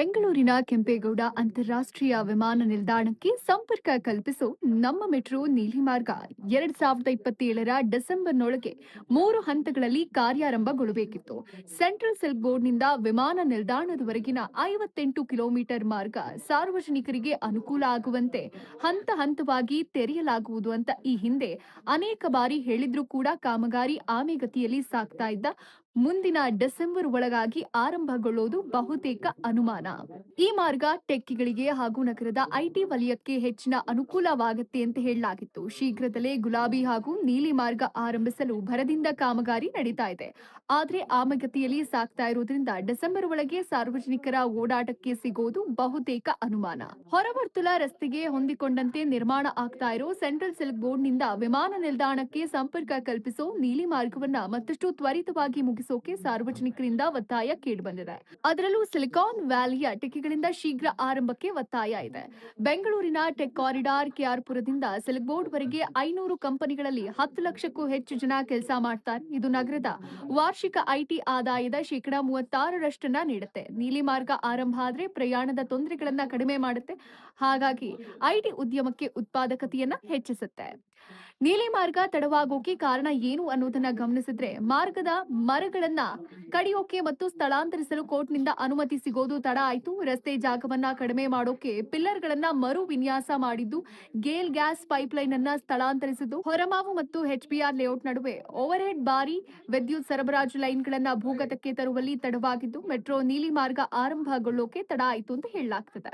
ಬೆಂಗಳೂರಿನ ಕೆಂಪೇಗೌಡ ಅಂತಾರಾಷ್ಟ್ರೀಯ ವಿಮಾನ ನಿಲ್ದಾಣಕ್ಕೆ ಸಂಪರ್ಕ ಕಲ್ಪಿಸೋ ನಮ್ಮ ಮೆಟ್ರೋ ನೀಲಿ ಮಾರ್ಗ 2027ರ ಡಿಸೆಂಬರ್ನೊಳಗೆ 3 ಹಂತಗಳಲ್ಲಿ ಕಾರ್ಯಾರಂಭಗೊಳ್ಳಬೇಕಿತ್ತು. ಸೆಂಟ್ರಲ್ ಸಿಲ್ಕ್ ಬೋರ್ಡ್ನಿಂದ ವಿಮಾನ ನಿಲ್ದಾಣದವರೆಗಿನ 58 ಕಿಲೋಮೀಟರ್ ಮಾರ್ಗ ಸಾರ್ವಜನಿಕರಿಗೆ ಅನುಕೂಲ ಆಗುವಂತೆ ಹಂತ ಹಂತವಾಗಿ ತೆರೆಯಲಾಗುವುದು ಅಂತ ಈ ಹಿಂದೆ ಅನೇಕ ಬಾರಿ ಹೇಳಿದ್ರೂ ಕೂಡ ಕಾಮಗಾರಿ ಆಮೆಗತಿಯಲ್ಲಿ ಸಾಗ್ತಾ ಇದ್ದ ಮುಂದಿನ ಡಿಸೆಂಬರ್ ಒಳಗಾಗಿ ಆರಂಭಗೊಳ್ಳೋದು ಬಹುತೇಕ ಅನುಮಾನ. ಈ ಮಾರ್ಗ ಟೆಕ್ಕಿಗಳಿಗೆ ಹಾಗೂ ನಗರದ ಐಟಿ ವಲಯಕ್ಕೆ ಹೆಚ್ಚಿನ ಅನುಕೂಲವಾಗುತ್ತೆ ಅಂತ ಹೇಳಲಾಗಿತ್ತು. ಶೀಘ್ರದಲ್ಲೇ ಗುಲಾಬಿ ಹಾಗೂ ನೀಲಿ ಮಾರ್ಗ ಆರಂಭಿಸಲು ಭರದಿಂದ ಕಾಮಗಾರಿ ನಡೀತಾ ಇದೆ. ಆದ್ರೆ ಆಮೆಗತಿಯಲ್ಲಿ ಸಾಗ್ತಾ ಇರೋದ್ರಿಂದ ಡಿಸೆಂಬರ್ ಒಳಗೆ ಸಾರ್ವಜನಿಕರ ಓಡಾಟಕ್ಕೆ ಸಿಗೋದು ಬಹುತೇಕ ಅನುಮಾನ. ಹೊರವರ್ತುಲ ರಸ್ತೆಗೆ ಹೊಂದಿಕೊಂಡಂತೆ ನಿರ್ಮಾಣ ಆಗ್ತಾ ಇರೋ ಸೆಂಟ್ರಲ್ ಸಿಲ್ಕ್ ಬೋರ್ಡ್ನಿಂದ ವಿಮಾನ ನಿಲ್ದಾಣಕ್ಕೆ ಸಂಪರ್ಕ ಕಲ್ಪಿಸೋ ನೀಲಿ ಮಾರ್ಗವನ್ನ ಮತ್ತಷ್ಟು ತ್ವರಿತವಾಗಿ ಮುಗಿಸೋಕೆ ಸಾರ್ವಜನಿಕರಿಂದ ಒತ್ತಾಯ ಕೇಳಿಬಂದಿದೆ. ಅದರಲ್ಲೂ ಸಿಲಿಕಾನ್ ವ್ಯಾಲಿಯ ಟೆಕ್ಕಿಗಳಿಂದ ಶೀಘ್ರ ಆರಂಭಕ್ಕೆ ಒತ್ತಾಯ ಇದೆ. ಬೆಂಗಳೂರಿನ ಟೆಕ್ ಕಾರಿಡಾರ್ ಕೆಆರ್ಪುರದಿಂದ ಸಿಲ್ಕ್ ಬೋರ್ಡ್ ವರೆಗೆ 500 ಕಂಪನಿಗಳಲ್ಲಿ 10 ಲಕ್ಷಕ್ಕೂ ಹೆಚ್ಚು ಜನ ಕೆಲಸ ಮಾಡ್ತಾರೆ. ಇದು ನಗರದ ವಾರ್ಷಿಕ ಐಟಿ ಆದಾಯದ ಶೇಕಡಾ 36ರಷ್ಟನ್ನ ನೀಡುತ್ತೆ. ನೀಲಿ ಮಾರ್ಗ ಆರಂಭ ಆದ್ರೆ ಪ್ರಯಾಣದ ತೊಂದರೆಗಳನ್ನ ಕಡಿಮೆ ಮಾಡುತ್ತೆ. ಹಾಗಾಗಿ ಐಟಿ ಉದ್ಯಮಕ್ಕೆ ಉತ್ಪಾದಕತೆಯನ್ನ ಹೆಚ್ಚಿಸುತ್ತೆ. ನೀಲಿ ಮಾರ್ಗ ತಡವಾಗೋಕೆ ಕಾರಣ ಏನು ಅನ್ನೋದನ್ನ ಗಮನಿಸಿದ್ರೆ ಮಾರ್ಗದ ಮರಗಳನ್ನ ಕಡಿಯೋಕೆ ಮತ್ತು ಸ್ಥಳಾಂತರಿಸಲು ಕೋರ್ಟ್ನಿಂದ ಅನುಮತಿ ಸಿಗೋದು ತಡ ಆಯ್ತು. ರಸ್ತೆ ಜಾಗವನ್ನ ಕಡಿಮೆ ಮಾಡೋಕೆ ಪಿಲ್ಲರ್ಗಳನ್ನ ಮರು ವಿನ್ಯಾಸ ಮಾಡಿದ್ದು, ಗೇಲ್ ಗ್ಯಾಸ್ ಪೈಪ್ಲೈನ್ ಅನ್ನ ಸ್ಥಳಾಂತರಿಸಿದ್ದು, ಹೊರಮಾವು ಮತ್ತು ಎಚ್ಬಿಆರ್ ಲೇಔಟ್ ನಡುವೆ ಓವರ್ ಹೆಡ್ ಭಾರಿ ವಿದ್ಯುತ್ ಸರಬರಾಜು ಲೈನ್ಗಳನ್ನ ಭೂಗತಕ್ಕೆ ತರುವಲ್ಲಿ ತಡವಾಗಿದ್ದು ಮೆಟ್ರೋ ನೀಲಿ ಮಾರ್ಗ ಆರಂಭಗೊಳ್ಳೋಕೆ ತಡ ಆಯ್ತು ಅಂತ ಹೇಳಲಾಗ್ತದೆ.